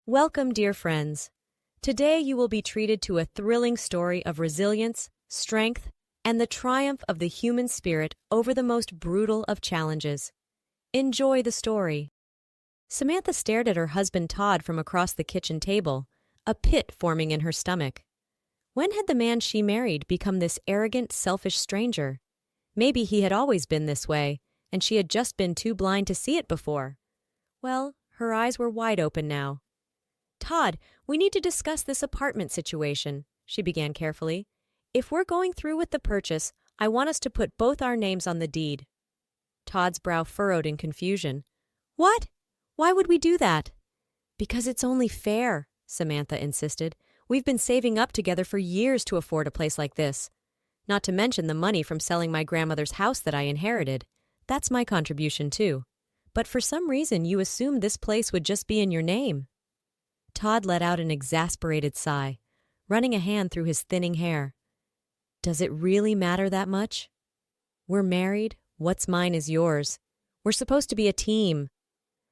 Welcome, dear friends. Today you will be treated to a thrilling story of resilience, strength, and the triumph of the human spirit over the most brutal of challenges. Enjoy the story. Samantha stared at her husband Todd from across the kitchen table, a pit forming in her stomach. When had the man she married become this arrogant, selfish stranger? Maybe he had always been this way, and she had just been too blind to see it before. Well, her eyes were wide open now. "Todd, we need to discuss this apartment situation," she began carefully. "If we're going through with the purchase, I want us to put both our names on the deed." Todd's brow furrowed in confusion. "What? Why would we do that?" "Because it's only fair," Samantha insisted. "We've been saving up together for years to afford a place like this. Not to mention the money from selling my grandmother's house that I inherited. That's my contribution too. But for some reason you assumed this place would just be in your name." Todd let out an exasperated sigh, running a hand through his thinning hair. "Does it really matter that much? We're married. What's mine is yours. We're supposed to be a team."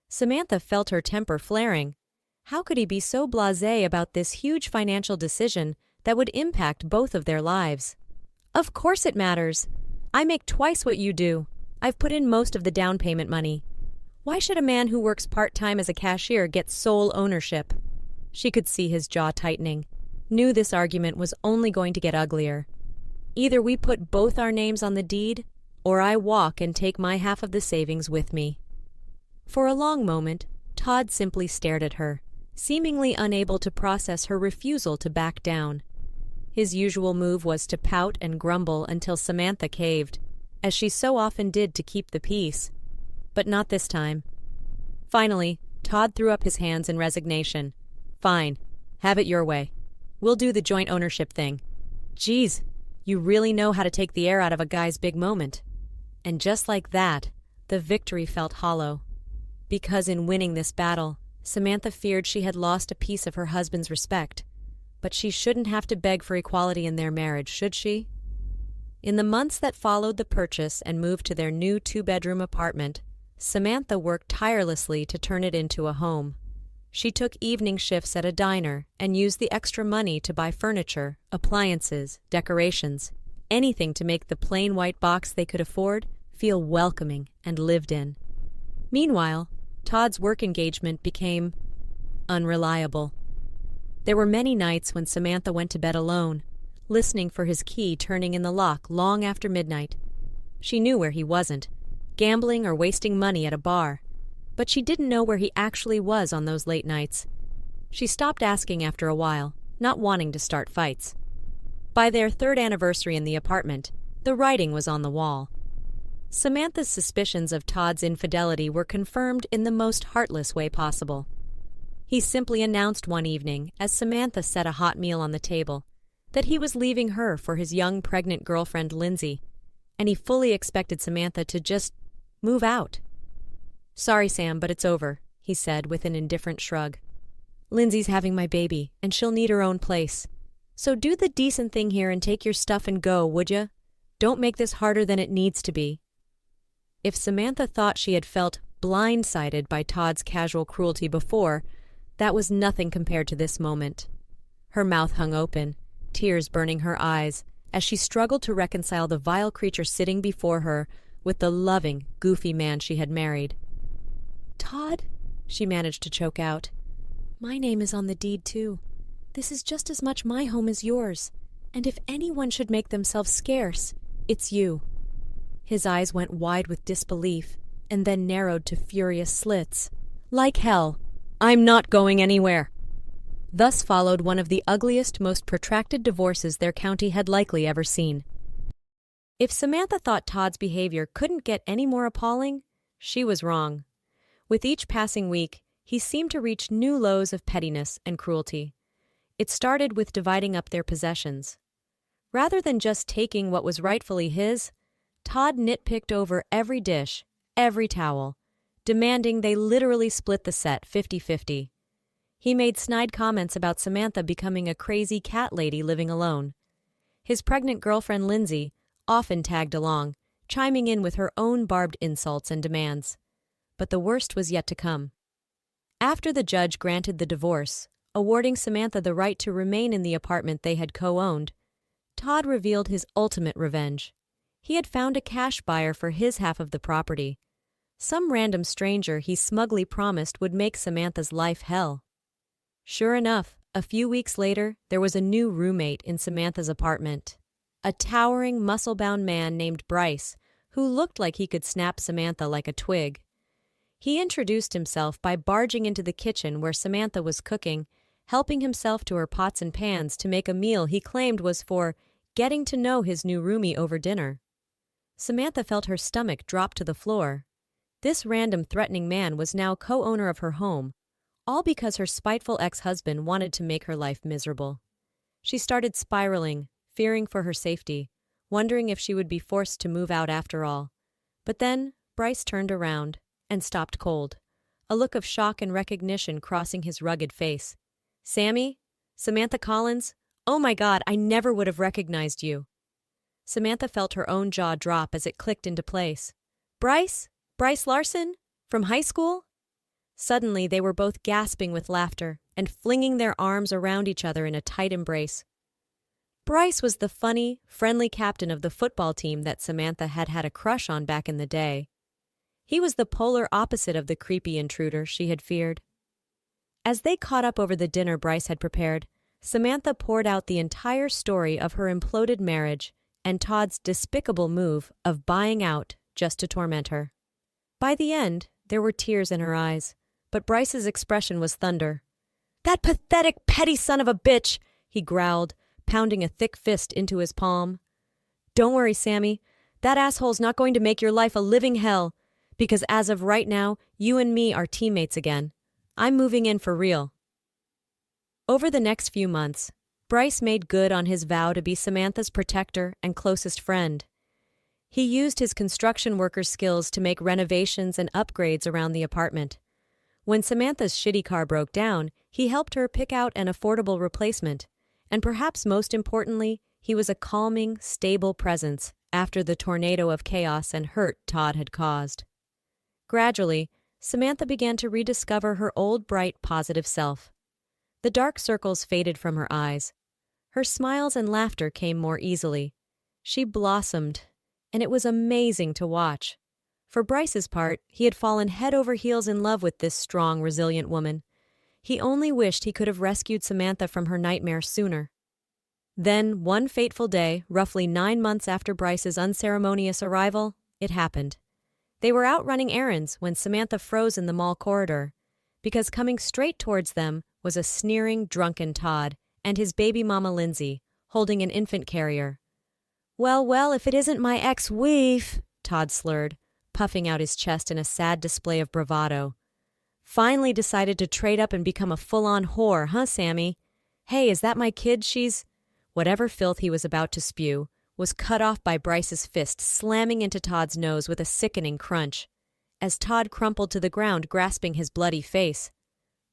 Samantha felt her temper flaring. How could he be so blasé about this huge financial decision that would impact both of their lives? "Of course it matters. I make twice what you do. I've put in most of the down payment money. Why should a man who works part-time as a cashier get sole ownership?" She could see his jaw tightening, knew this argument was only going to get uglier. "Either we put both our names on the deed, or I walk and take my half of the savings with me." For a long moment, Todd simply stared at her, seemingly unable to process her refusal to back down. His usual move was to pout and grumble until Samantha caved, as she so often did to keep the peace. But not this time. Finally, Todd threw up his hands in resignation. "Fine. Have it your way. We'll do the joint ownership thing." "Geez, you really know how to take the air out of a guy's big moment." And just like that, the victory felt hollow. Because in winning this battle, Samantha feared she had lost a piece of her husband's respect. But she shouldn't have to beg for equality in their marriage, should she? In the months that followed the purchase and move to their new 2-bedroom apartment, Samantha worked tirelessly to turn it into a home. She took evening shifts at a diner and used the extra money to buy furniture, appliances, decorations, anything to make the plain white box they could afford feel welcoming and lived in. Meanwhile, Todd's work engagement became unreliable. There were many nights when Samantha went to bed alone, listening for his key turning in the lock long after midnight. She knew where he wasn't, gambling or wasting money at a bar, but she didn't know where he actually was on those late nights. She stopped asking after a while, not wanting to start fights. By their 3rd anniversary in the apartment, the writing was on the wall. Samantha's suspicions of Todd's infidelity were confirmed in the most heartless way possible. He simply announced one evening, as Samantha set a hot meal on the table, that he was leaving her for his young pregnant girlfriend Lindsay, and he fully expected Samantha to just move out. "Sorry, Sam, but it's over," he said with an indifferent shrug. "Lindsay's having my baby, and she'll need her own place. So do the decent thing here and take your stuff and go, would ya? Don't make this harder than it needs to be." If Samantha thought she had felt blindsided by Todd's casual cruelty before, that was nothing compared to this moment. Her mouth hung open, tears burning her eyes, as she struggled to reconcile the vile creature sitting before her with the loving, goofy man she had married. "Todd," she managed to choke out, "my name is on the deed too. This is just as much my home as yours, and if anyone should make themselves scarce, it's you." His eyes went wide with disbelief, and then narrowed to furious slits. "Like hell. I'm not going anywhere." Thus followed one of the ugliest, most protracted divorces their county had likely ever seen. If Samantha thought Todd's behavior couldn't get any more appalling, she was wrong. With each passing week, he seemed to reach new lows of pettiness and cruelty. It started with dividing up their possessions. Rather than just taking what was rightfully his, Todd nitpicked over every dish, every towel, demanding they literally split the set 50-50. He made snide comments about Samantha becoming a crazy cat lady living alone. His pregnant girlfriend Lindsay often tagged along, chiming in with her own barbed insults and demands. But the worst was yet to come. After the judge granted the divorce, awarding Samantha the right to remain in the apartment they had co-owned, Todd revealed his ultimate revenge. He had found a cash buyer for his half of the property. Some random stranger he smugly promised would make Samantha's life hell. Sure enough, a few weeks later, there was a new roommate in Samantha's apartment. A towering, muscle-bound man named Bryce, who looked like he could snap Samantha like a twig. He introduced himself by barging into the kitchen where Samantha was cooking, helping himself to her pots and pans to make a meal he claimed was for getting to know his new roomie over dinner. Samantha felt her stomach drop to the floor. This random threatening man was now co-owner of her home, all because her spiteful ex-husband wanted to make her life miserable. She started spiraling, fearing for her safety, wondering if she would be forced to move out after all. But then Bryce turned around and stopped cold, a look of shock and recognition crossing his rugged face. "Sammy? Samantha Collins? Oh my God, I never would have recognized you." Samantha felt her own jaw drop as it clicked into place. "Bryce? Bryce Larson? From high school?" Suddenly, they were both gasping with laughter and flinging their arms around each other in a tight embrace. Bryce was the funny, friendly captain of the football team that Samantha had had a crush on back in the day. He was the polar opposite of the creepy intruder she had feared. As they caught up over the dinner Bryce had prepared, Samantha poured out the entire story of her imploded marriage and Todd's despicable move of buying out just to torment her. By the end, there were tears in her eyes, but Bryce's expression was thunder. "That pathetic, petty son of a bitch!" he growled, pounding a thick fist into his palm. "Don't worry, Sammy. That asshole's not going to make your life a living hell, because as of right now, you and me are teammates again. I'm moving in for real." Over the next few months, Bryce made good on his vow to be Samantha's protector and closest friend. He used his construction worker's skills to make renovations and upgrades around the apartment. When Samantha's shitty car broke down, he helped her pick out an affordable replacement. And perhaps most importantly, he was a calming, stable presence after the tornado of chaos and hurt Todd had caused. Gradually, Samantha began to rediscover her old, bright, positive self. The dark circles faded from her eyes. Her smiles and laughter came more easily. She blossomed, and it was amazing to watch. For Bryce's part, he had fallen head over heels in love with this strong, resilient woman. He only wished he could have rescued Samantha from her nightmare sooner. Then, one fateful day, roughly 9 months after Bryce's unceremonious arrival, it happened. They were out running errands when Samantha froze in the mall corridor, because coming straight towards them was a sneering, drunken Todd and his baby mama Lindsay, holding an infant carrier. Well, if it isn't my ex-wife," Todd slurred, puffing out his chest in a sad display of bravado. "Finally decided to trade up and become a full-on whore, huh, Sammy? Hey, is that my kid she's—" Whatever filth he was about to spew was cut off by Bryce's fist slamming into Todd's nose with a sickening crunch. As Todd crumpled to the ground grasping his bloody face,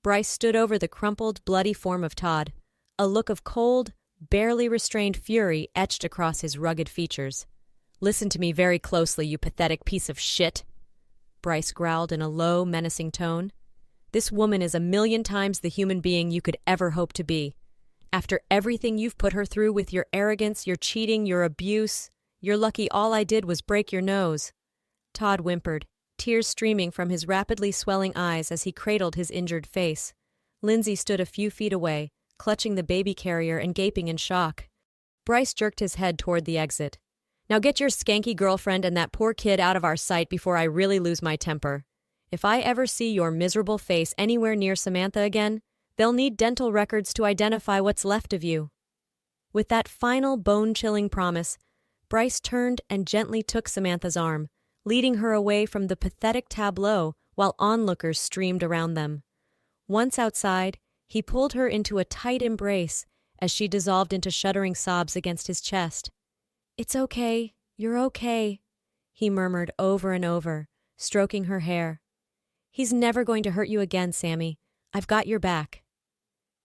Bryce stood over the crumpled, bloody form of Todd, a look of cold, barely restrained fury etched across his rugged features. "Listen to me very closely, you pathetic piece of shit," Bryce growled in a low, menacing tone. "This woman is 1,000,000 times the human being you could ever hope to be. After everything you've put her through with your arrogance, your cheating, your abuse, you're lucky all I did was break your nose." Todd whimpered, tears streaming from his rapidly swelling eyes as he cradled his injured face. Lindsay stood a few feet away, clutching the baby carrier and gaping in shock. Bryce jerked his head toward the exit. "Now get your skanky girlfriend and that poor kid out of our sight before I really lose my temper. If I ever see your miserable face anywhere near Samantha again, they'll need dental records to identify what's left of you." With that final bone-chilling promise, Bryce turned and gently took Samantha's arm, leading her away from the pathetic tableau while onlookers streamed around them. Once outside, he pulled her into a tight embrace as she dissolved into shuddering sobs against his chest. "It's okay, you're okay," he murmured over and over, stroking her hair. "He's never going to hurt you again, Sammy. I've got your back."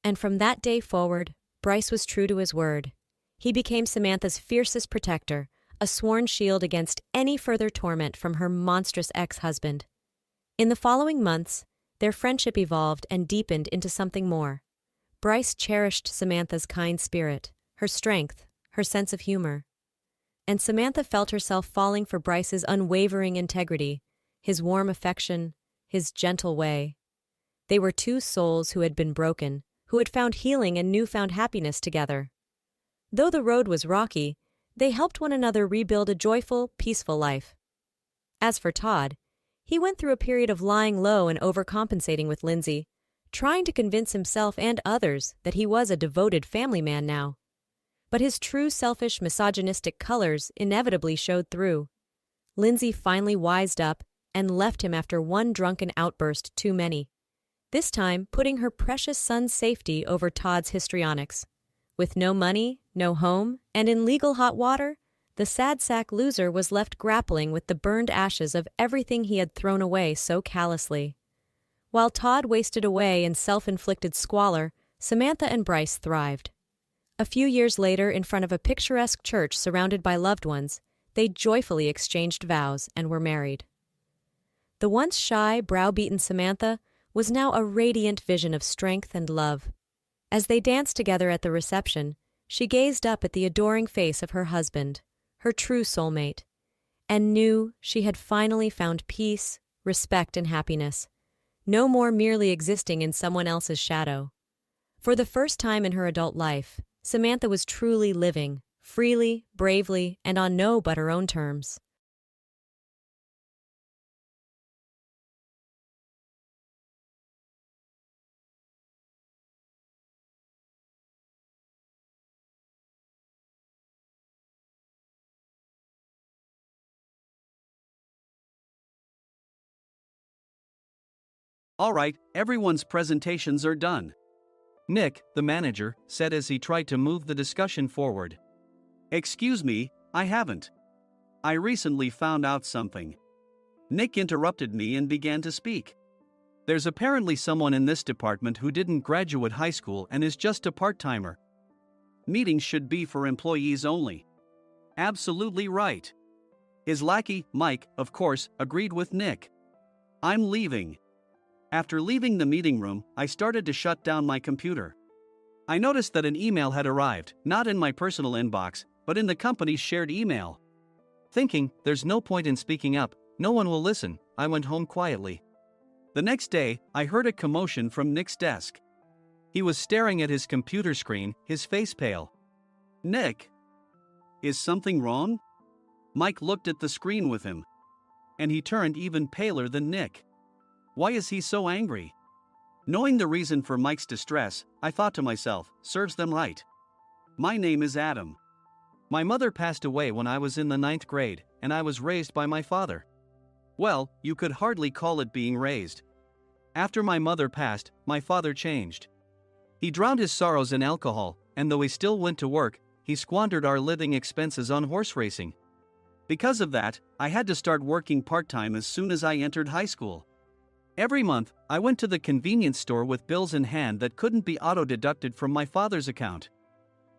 And from that day forward, Bryce was true to his word. He became Samantha's fiercest protector, a sworn shield against any further torment from her monstrous ex-husband. In the following months, Their friendship evolved and deepened into something more. Bryce cherished Samantha's kind spirit, her strength, her sense of humor. And Samantha felt herself falling for Bryce's unwavering integrity, his warm affection, his gentle way. They were two souls who had been broken, who had found healing and newfound happiness together. Though the road was rocky, they helped one another rebuild a joyful, peaceful life. As for Todd, he went through a period of lying low and overcompensating with Lindsay, trying to convince himself and others that he was a devoted family man now. But his true selfish, misogynistic colors inevitably showed through. Lindsay finally wised up and left him after one drunken outburst too many, this time putting her precious son's safety over Todd's histrionics. With no money, no home, and in legal hot water, the sad sack loser was left grappling with the burned ashes of everything he had thrown away so callously. While Todd wasted away in self-inflicted squalor, Samantha and Bryce thrived. A few years later, in front of a picturesque church surrounded by loved ones, they joyfully exchanged vows and were married. The once shy, brow-beaten Samantha was now a radiant vision of strength and love. As they danced together at the reception, she gazed up at the adoring face of her husband, her true soulmate, and knew she had finally found peace, respect, and happiness, no more merely existing in someone else's shadow. For the first time in her adult life, Samantha was truly living, freely, bravely, and on no but her own terms. All right, everyone's presentations are done. Nick, the manager, said as he tried to move the discussion forward. Excuse me, I haven't. I recently found out something. Nick interrupted me and began to speak. There's apparently someone in this department who didn't graduate high school and is just a part-timer. Meetings should be for employees only. Absolutely right. His lackey, Mike, of course, agreed with Nick. I'm leaving. After leaving the meeting room, I started to shut down my computer. I noticed that an email had arrived, not in my personal inbox, but in the company's shared email. Thinking, there's no point in speaking up, no one will listen, I went home quietly. The next day, I heard a commotion from Nick's desk. He was staring at his computer screen, his face pale. Nick! Is something wrong? Mike looked at the screen with him. And he turned even paler than Nick. Why is he so angry? Knowing the reason for Mike's distress, I thought to myself, serves them right. My name is Adam. My mother passed away when I was in the 9th grade, and I was raised by my father. Well, you could hardly call it being raised. After my mother passed, my father changed. He drowned his sorrows in alcohol, and though he still went to work, he squandered our living expenses on horse racing. Because of that, I had to start working part-time as soon as I entered high school. Every month, I went to the convenience store with bills in hand that couldn't be auto-deducted from my father's account.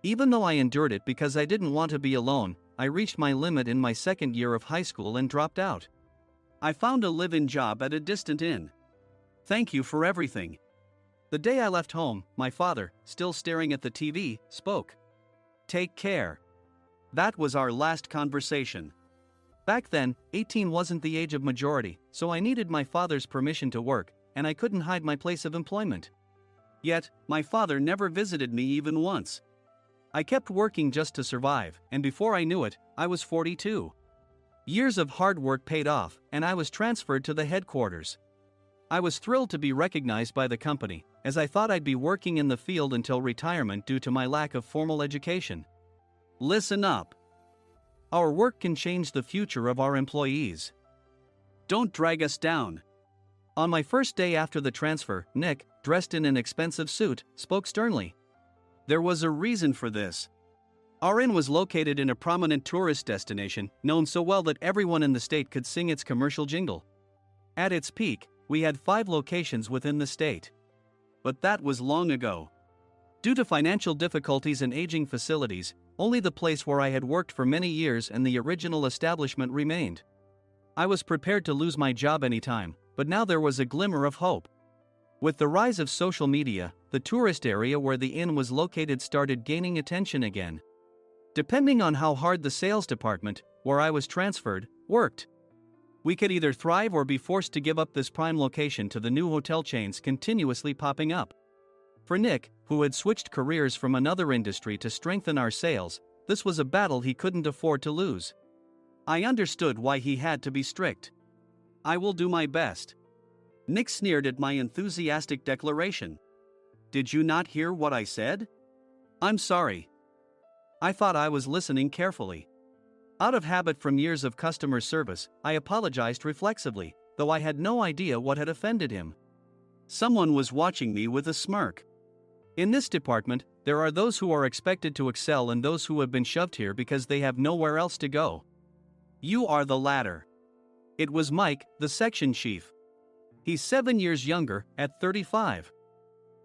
Even though I endured it because I didn't want to be alone, I reached my limit in my second year of high school and dropped out. I found a live-in job at a distant inn. Thank you for everything. The day I left home, my father, still staring at the TV, spoke. Take care. That was our last conversation. Back then, 18 wasn't the age of majority, so I needed my father's permission to work, and I couldn't hide my place of employment. Yet, my father never visited me even once. I kept working just to survive, and before I knew it, I was 42. Years of hard work paid off, and I was transferred to the headquarters. I was thrilled to be recognized by the company, as I thought I'd be working in the field until retirement due to my lack of formal education. Listen up. Our work can change the future of our employees. Don't drag us down. On my first day after the transfer, Nick, dressed in an expensive suit, spoke sternly. There was a reason for this. Our inn was located in a prominent tourist destination, known so well that everyone in the state could sing its commercial jingle. At its peak, we had 5 locations within the state. But that was long ago. Due to financial difficulties and aging facilities, only the place where I had worked for many years and the original establishment remained. I was prepared to lose my job anytime, but now there was a glimmer of hope. With the rise of social media, the tourist area where the inn was located started gaining attention again. Depending on how hard the sales department, where I was transferred, worked, we could either thrive or be forced to give up this prime location to the new hotel chains continuously popping up. For Nick, who had switched careers from another industry to strengthen our sales, this was a battle he couldn't afford to lose. I understood why he had to be strict. "I will do my best." Nick sneered at my enthusiastic declaration. "Did you not hear what I said?" "I'm sorry." I thought I was listening carefully. Out of habit from years of customer service, I apologized reflexively, though I had no idea what had offended him. Someone was watching me with a smirk. In this department, there are those who are expected to excel and those who have been shoved here because they have nowhere else to go. You are the latter. It was Mike, the section chief. He's 7 years younger, at 35.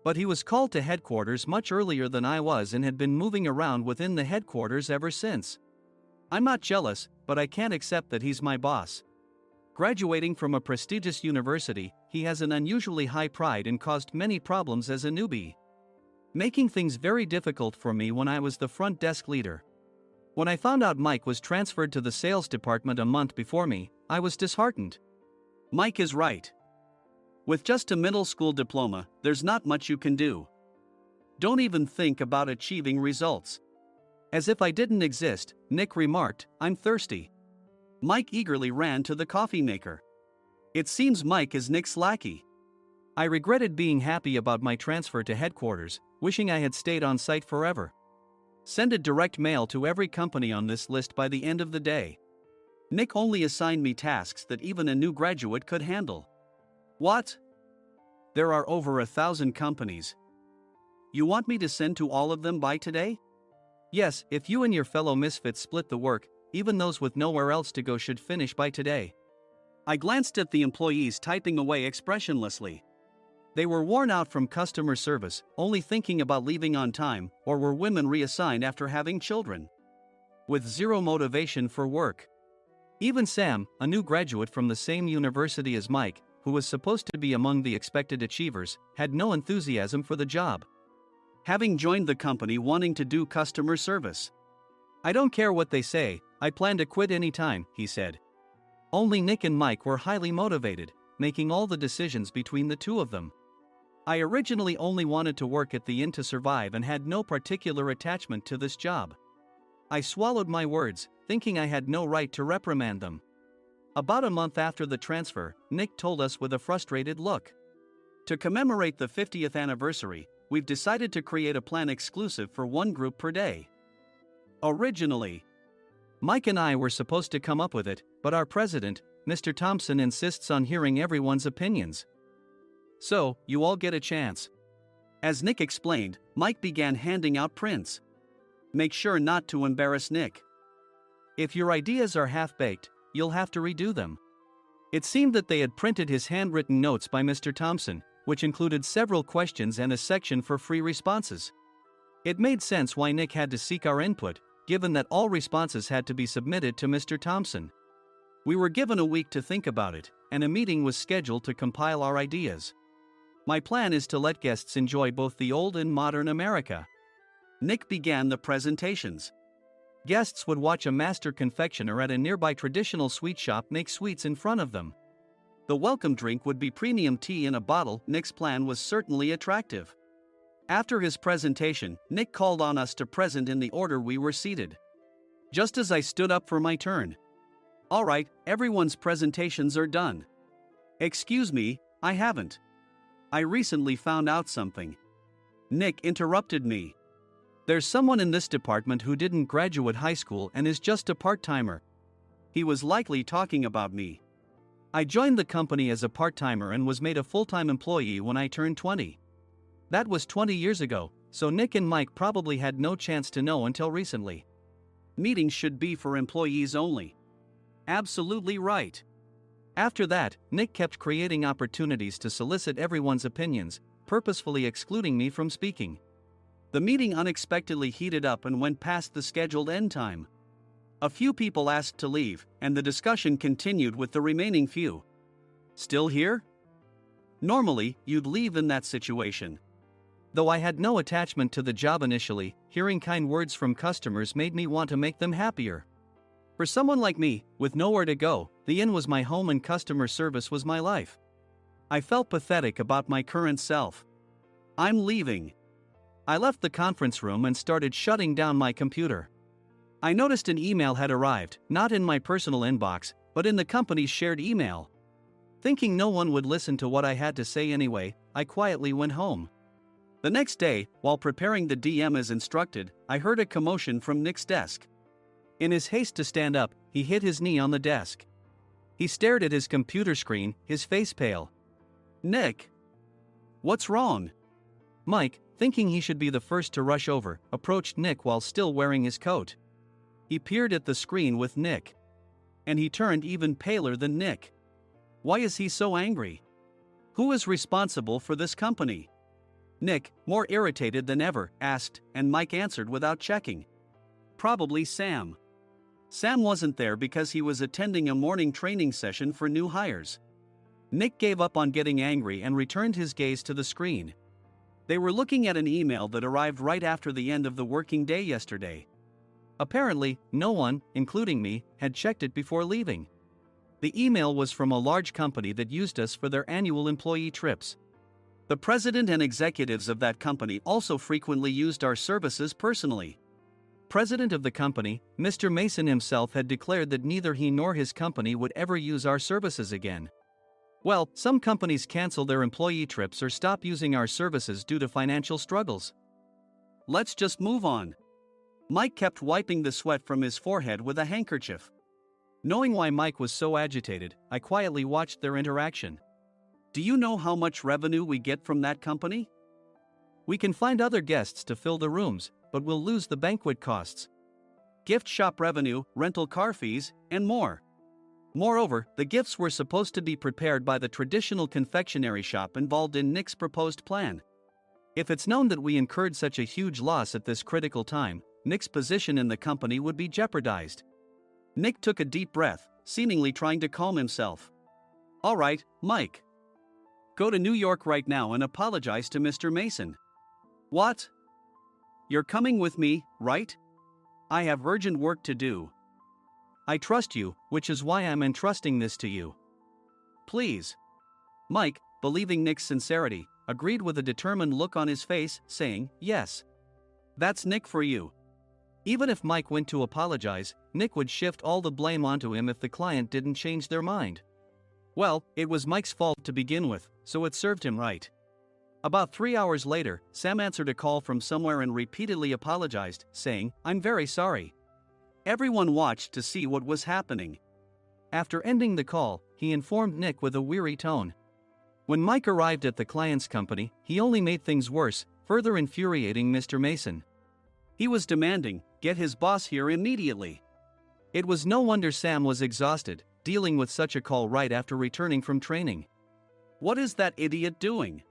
But he was called to headquarters much earlier than I was and had been moving around within the headquarters ever since. I'm not jealous, but I can't accept that he's my boss. Graduating from a prestigious university, he has an unusually high pride and caused many problems as a newbie, making things very difficult for me when I was the front desk leader. When I found out Mike was transferred to the sales department a month before me, I was disheartened. Mike is right. With just a middle school diploma, there's not much you can do. Don't even think about achieving results. As if I didn't exist, Nick remarked, "I'm thirsty." Mike eagerly ran to the coffee maker. It seems Mike is Nick's lackey. I regretted being happy about my transfer to headquarters, wishing I had stayed on site forever. Send a direct mail to every company on this list by the end of the day. Nick only assigned me tasks that even a new graduate could handle. What? There are over 1,000 companies. You want me to send to all of them by today? Yes, if you and your fellow misfits split the work, even those with nowhere else to go should finish by today. I glanced at the employees typing away expressionlessly. They were worn out from customer service, only thinking about leaving on time, or were women reassigned after having children, with zero motivation for work. Even Sam, a new graduate from the same university as Mike, who was supposed to be among the expected achievers, had no enthusiasm for the job, having joined the company wanting to do customer service. "I don't care what they say, I plan to quit any time," he said. Only Nick and Mike were highly motivated, making all the decisions between the two of them. I originally only wanted to work at the inn to survive and had no particular attachment to this job. I swallowed my words, thinking I had no right to reprimand them. About a month after the transfer, Nick told us with a frustrated look, "To commemorate the 50th anniversary, we've decided to create a plan exclusive for one group per day." Originally, Mike and I were supposed to come up with it, but our president, Mr. Thompson, insists on hearing everyone's opinions. "So, you all get a chance." As Nick explained, Mike began handing out prints. "Make sure not to embarrass Nick. If your ideas are half-baked, you'll have to redo them." It seemed that they had printed his handwritten notes by Mr. Thompson, which included several questions and a section for free responses. It made sense why Nick had to seek our input, given that all responses had to be submitted to Mr. Thompson. We were given a week to think about it, and a meeting was scheduled to compile our ideas. My plan is to let guests enjoy both the old and modern America. Nick began the presentations. Guests would watch a master confectioner at a nearby traditional sweet shop make sweets in front of them. The welcome drink would be premium tea in a bottle. Nick's plan was certainly attractive. After his presentation, Nick called on us to present in the order we were seated. Just as I stood up for my turn. "All right, everyone's presentations are done." "Excuse me, I haven't. I recently found out something." Nick interrupted me. "There's someone in this department who didn't graduate high school and is just a part-timer." He was likely talking about me. I joined the company as a part-timer and was made a full-time employee when I turned 20. That was 20 years ago, so Nick and Mike probably had no chance to know until recently. Meetings should be for employees only. Absolutely right. After that, Nick kept creating opportunities to solicit everyone's opinions, purposefully excluding me from speaking. The meeting unexpectedly heated up and went past the scheduled end time. A few people asked to leave, and the discussion continued with the remaining few. "Still here?" Normally, you'd leave in that situation. Though I had no attachment to the job initially, hearing kind words from customers made me want to make them happier. For someone like me, with nowhere to go, the inn was my home and customer service was my life. I felt pathetic about my current self. I'm leaving. I left the conference room and started shutting down my computer. I noticed an email had arrived, not in my personal inbox, but in the company's shared email. Thinking no one would listen to what I had to say anyway, I quietly went home. The next day, while preparing the DM as instructed, I heard a commotion from Nick's desk. In his haste to stand up, he hit his knee on the desk. He stared at his computer screen, his face pale. "Nick? What's wrong?" Mike, thinking he should be the first to rush over, approached Nick while still wearing his coat. He peered at the screen with Nick. And he turned even paler than Nick. Why is he so angry? Who is responsible for this company? Nick, more irritated than ever, asked, and Mike answered without checking. Probably Sam. Sam wasn't there because he was attending a morning training session for new hires. Nick gave up on getting angry and returned his gaze to the screen. They were looking at an email that arrived right after the end of the working day yesterday. Apparently, no one, including me, had checked it before leaving. The email was from a large company that used us for their annual employee trips. The president and executives of that company also frequently used our services personally. President of the company, Mr. Mason himself, had declared that neither he nor his company would ever use our services again. Well, some companies cancel their employee trips or stop using our services due to financial struggles. Let's just move on. Mike kept wiping the sweat from his forehead with a handkerchief. Knowing why Mike was so agitated, I quietly watched their interaction. Do you know how much revenue we get from that company? We can find other guests to fill the rooms, but we'll lose the banquet costs, gift shop revenue, rental car fees, and more. Moreover, the gifts were supposed to be prepared by the traditional confectionery shop involved in Nick's proposed plan. If it's known that we incurred such a huge loss at this critical time, Nick's position in the company would be jeopardized. Nick took a deep breath, seemingly trying to calm himself. All right, Mike. Go to New York right now and apologize to Mr. Mason. What? You're coming with me, right? I have urgent work to do. I trust you, which is why I'm entrusting this to you. Please. Mike, believing Nick's sincerity, agreed with a determined look on his face, saying, yes. That's Nick for you. Even if Mike went to apologize, Nick would shift all the blame onto him if the client didn't change their mind. Well, it was Mike's fault to begin with, so it served him right. About 3 hours later, Sam answered a call from somewhere and repeatedly apologized, saying, I'm very sorry. Everyone watched to see what was happening. After ending the call, he informed Nick with a weary tone. When Mike arrived at the client's company, he only made things worse, further infuriating Mr. Mason. He was demanding, get his boss here immediately. It was no wonder Sam was exhausted, dealing with such a call right after returning from training. What is that idiot doing?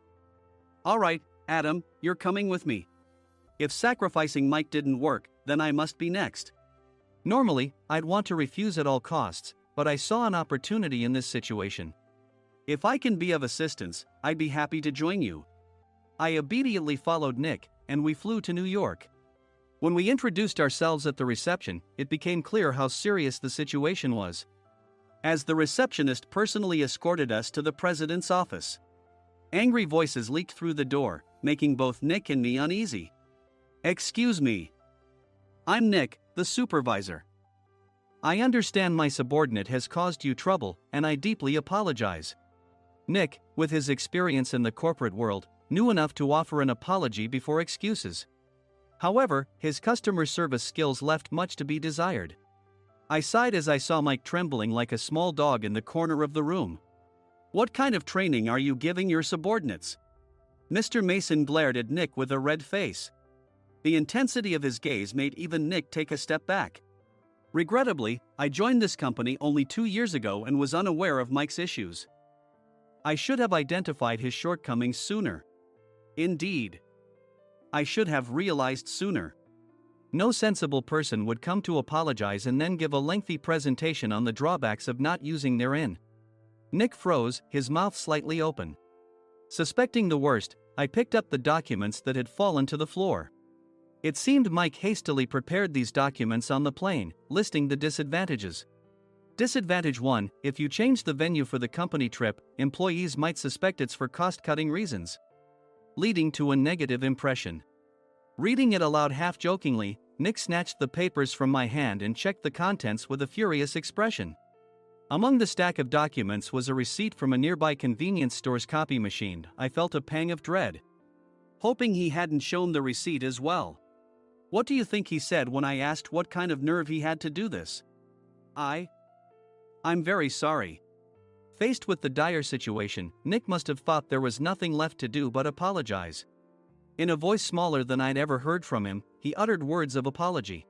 All right, Adam, you're coming with me. If sacrificing Mike didn't work, then I must be next. Normally, I'd want to refuse at all costs, but I saw an opportunity in this situation. If I can be of assistance, I'd be happy to join you. I immediately followed Nick, and we flew to New York. When we introduced ourselves at the reception, it became clear how serious the situation was. As the receptionist personally escorted us to the president's office. Angry voices leaked through the door, making both Nick and me uneasy. Excuse me. I'm Nick, the supervisor. I understand my subordinate has caused you trouble, and I deeply apologize. Nick, with his experience in the corporate world, knew enough to offer an apology before excuses. However, his customer service skills left much to be desired. I sighed as I saw Mike trembling like a small dog in the corner of the room. What kind of training are you giving your subordinates? Mr. Mason glared at Nick with a red face. The intensity of his gaze made even Nick take a step back. Regrettably, I joined this company only 2 years ago and was unaware of Mike's issues. I should have identified his shortcomings sooner. Indeed. I should have realized sooner. No sensible person would come to apologize and then give a lengthy presentation on the drawbacks of not using their inn. Nick froze, his mouth slightly open. Suspecting the worst, I picked up the documents that had fallen to the floor. It seemed Mike hastily prepared these documents on the plane, listing the disadvantages. Disadvantage 1: if you change the venue for the company trip, employees might suspect it's for cost-cutting reasons, leading to a negative impression. Reading it aloud half-jokingly, Nick snatched the papers from my hand and checked the contents with a furious expression. Among the stack of documents was a receipt from a nearby convenience store's copy machine. I felt a pang of dread, hoping he hadn't shown the receipt as well. What do you think he said when I asked what kind of nerve he had to do this? I'm very sorry. Faced with the dire situation, Nick must have thought there was nothing left to do but apologize. In a voice smaller than I'd ever heard from him, he uttered words of apology.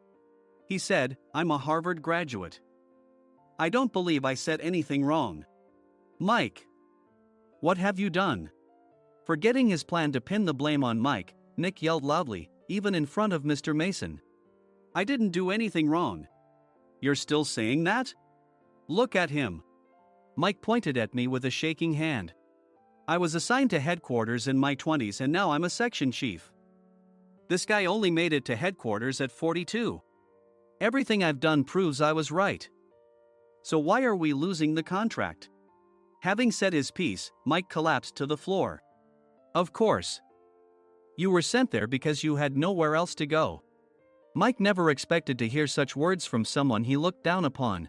He said, "I'm a Harvard graduate. I don't believe I said anything wrong." Mike! What have you done? Forgetting his plan to pin the blame on Mike, Nick yelled loudly, even in front of Mr. Mason. "I didn't do anything wrong." "You're still saying that? Look at him." Mike pointed at me with a shaking hand. "I was assigned to headquarters in my 20s and now I'm a section chief. This guy only made it to headquarters at 42. Everything I've done proves I was right. So why are we losing the contract?" Having said his piece, Mike collapsed to the floor. "Of course. You were sent there because you had nowhere else to go." Mike never expected to hear such words from someone he looked down upon.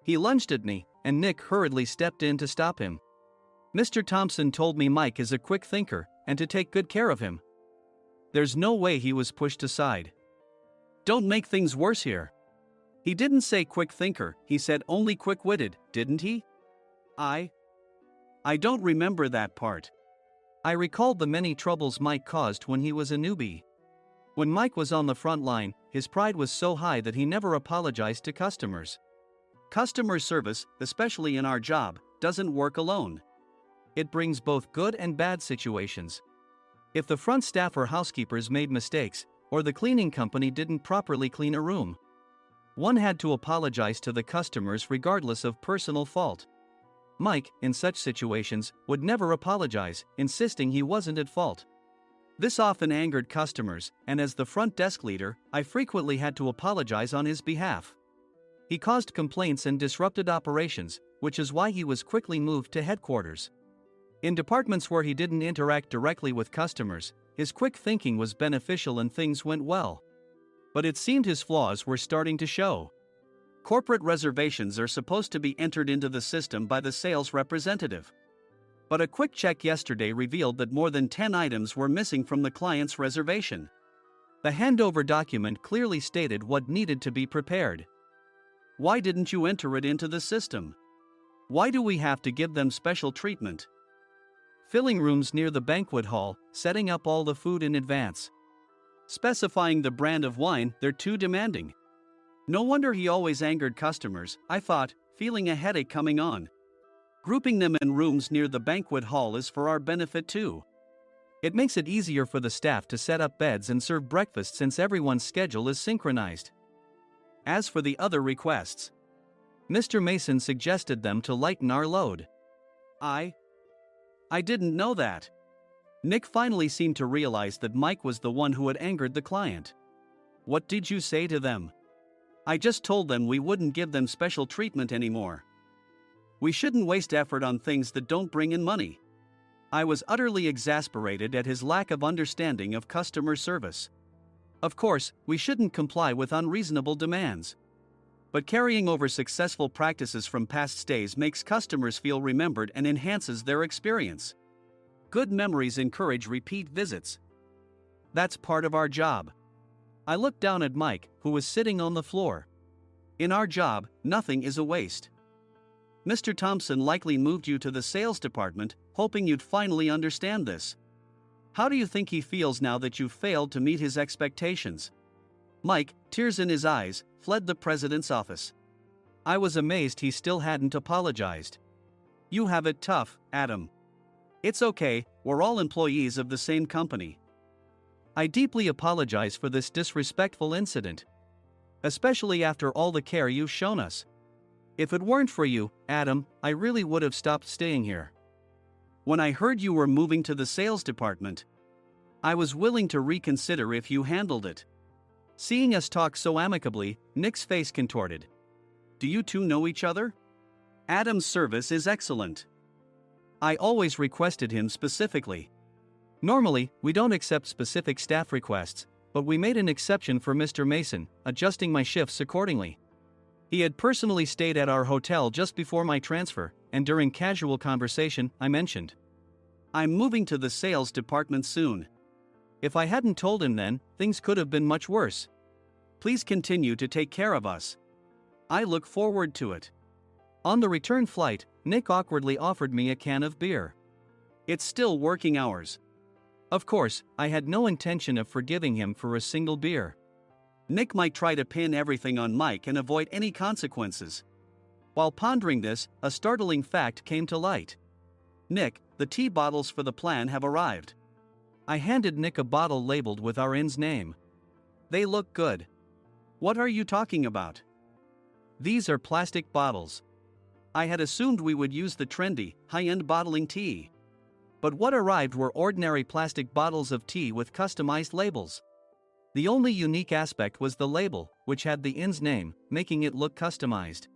He lunged at me, and Nick hurriedly stepped in to stop him. "Mr. Thompson told me Mike is a quick thinker, and to take good care of him." There's no way he was pushed aside. "Don't make things worse here. He didn't say quick thinker, he said only quick-witted, didn't he?" I don't remember that part." I recalled the many troubles Mike caused when he was a newbie. When Mike was on the front line, his pride was so high that he never apologized to customers. Customer service, especially in our job, doesn't work alone. It brings both good and bad situations. If the front staff or housekeepers made mistakes, or the cleaning company didn't properly clean a room, one had to apologize to the customers regardless of personal fault. Mike, in such situations, would never apologize, insisting he wasn't at fault. This often angered customers, and as the front desk leader, I frequently had to apologize on his behalf. He caused complaints and disrupted operations, which is why he was quickly moved to headquarters. In departments where he didn't interact directly with customers, his quick thinking was beneficial and things went well. But it seemed his flaws were starting to show. Corporate reservations are supposed to be entered into the system by the sales representative. But a quick check yesterday revealed that more than 10 items were missing from the client's reservation. The handover document clearly stated what needed to be prepared. Why didn't you enter it into the system? Why do we have to give them special treatment? Filling rooms near the banquet hall, setting up all the food in advance. Specifying the brand of wine, they're too demanding. No wonder he always angered customers, I thought, feeling a headache coming on. Grouping them in rooms near the banquet hall is for our benefit too. It makes it easier for the staff to set up beds and serve breakfast since everyone's schedule is synchronized. As for the other requests, Mr. Mason suggested them to lighten our load. I didn't know that. Nick finally seemed to realize that Mike was the one who had angered the client. What did you say to them? I just told them we wouldn't give them special treatment anymore. We shouldn't waste effort on things that don't bring in money. I was utterly exasperated at his lack of understanding of customer service. Of course, we shouldn't comply with unreasonable demands. But carrying over successful practices from past stays makes customers feel remembered and enhances their experience. Good memories encourage repeat visits. That's part of our job. I looked down at Mike, who was sitting on the floor. In our job, nothing is a waste. Mr. Thompson likely moved you to the sales department, hoping you'd finally understand this. How do you think he feels now that you've failed to meet his expectations? Mike, tears in his eyes, fled the president's office. I was amazed he still hadn't apologized. You have it tough, Adam. It's okay, we're all employees of the same company. I deeply apologize for this disrespectful incident. Especially after all the care you've shown us. If it weren't for you, Adam, I really would have stopped staying here. When I heard you were moving to the sales department, I was willing to reconsider if you handled it. Seeing us talk so amicably, Nick's face contorted. Do you two know each other? Adam's service is excellent. I always requested him specifically. Normally, we don't accept specific staff requests, but we made an exception for Mr. Mason, adjusting my shifts accordingly. He had personally stayed at our hotel just before my transfer, and during casual conversation, I mentioned, I'm moving to the sales department soon. If I hadn't told him then, things could have been much worse. Please continue to take care of us. I look forward to it. On the return flight, Nick awkwardly offered me a can of beer. It's still working hours. Of course, I had no intention of forgiving him for a single beer. Nick might try to pin everything on Mike and avoid any consequences. While pondering this, a startling fact came to light. Nick, the tea bottles for the plan have arrived. I handed Nick a bottle labeled with our inn's name. They look good. What are you talking about? These are plastic bottles. I had assumed we would use the trendy, high-end bottling tea. But what arrived were ordinary plastic bottles of tea with customized labels. The only unique aspect was the label, which had the inn's name, making it look customized.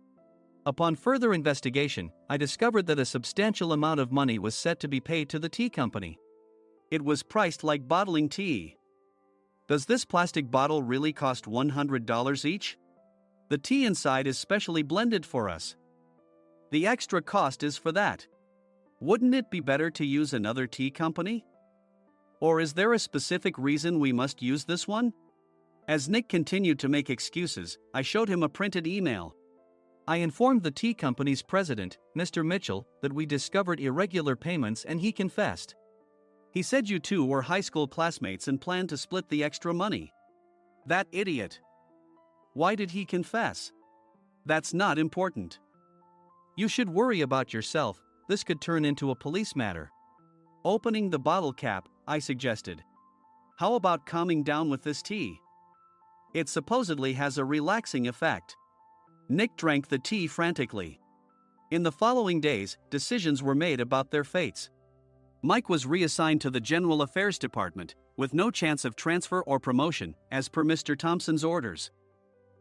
Upon further investigation, I discovered that a substantial amount of money was set to be paid to the tea company. It was priced like bottling tea. Does this plastic bottle really cost $100 each? The tea inside is specially blended for us. The extra cost is for that. Wouldn't it be better to use another tea company? Or is there a specific reason we must use this one? As Nick continued to make excuses, I showed him a printed email. I informed the tea company's president, Mr. Mitchell, that we discovered irregular payments and he confessed. He said you two were high school classmates and planned to split the extra money. That idiot. Why did he confess? That's not important. You should worry about yourself, this could turn into a police matter. Opening the bottle cap, I suggested. How about calming down with this tea? It supposedly has a relaxing effect. Nick drank the tea frantically. In the following days, decisions were made about their fates. Mike was reassigned to the General Affairs Department, with no chance of transfer or promotion, as per Mr. Thompson's orders.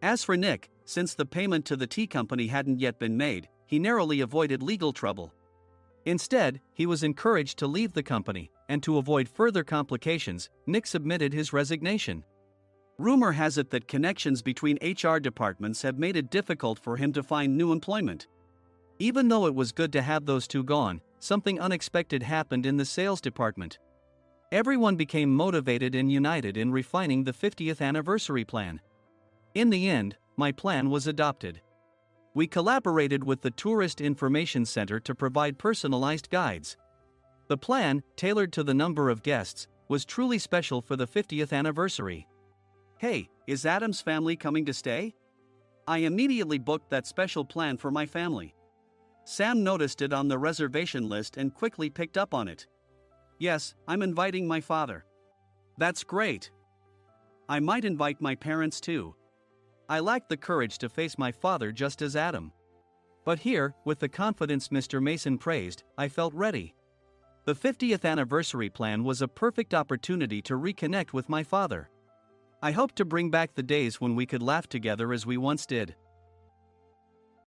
As for Nick, since the payment to the tea company hadn't yet been made, he narrowly avoided legal trouble. Instead, he was encouraged to leave the company, and to avoid further complications, Nick submitted his resignation. Rumor has it that connections between HR departments have made it difficult for him to find new employment. Even though it was good to have those two gone, something unexpected happened in the sales department. Everyone became motivated and united in refining the 50th anniversary plan. In the end, my plan was adopted. We collaborated with the Tourist Information Center to provide personalized guides. The plan, tailored to the number of guests, was truly special for the 50th anniversary. Hey, is Adam's family coming to stay? I immediately booked that special plan for my family. Sam noticed it on the reservation list and quickly picked up on it. Yes, I'm inviting my father. That's great. I might invite my parents too. I lacked the courage to face my father just as Adam. But here, with the confidence Mr. Mason praised, I felt ready. The 50th anniversary plan was a perfect opportunity to reconnect with my father. I hoped to bring back the days when we could laugh together as we once did.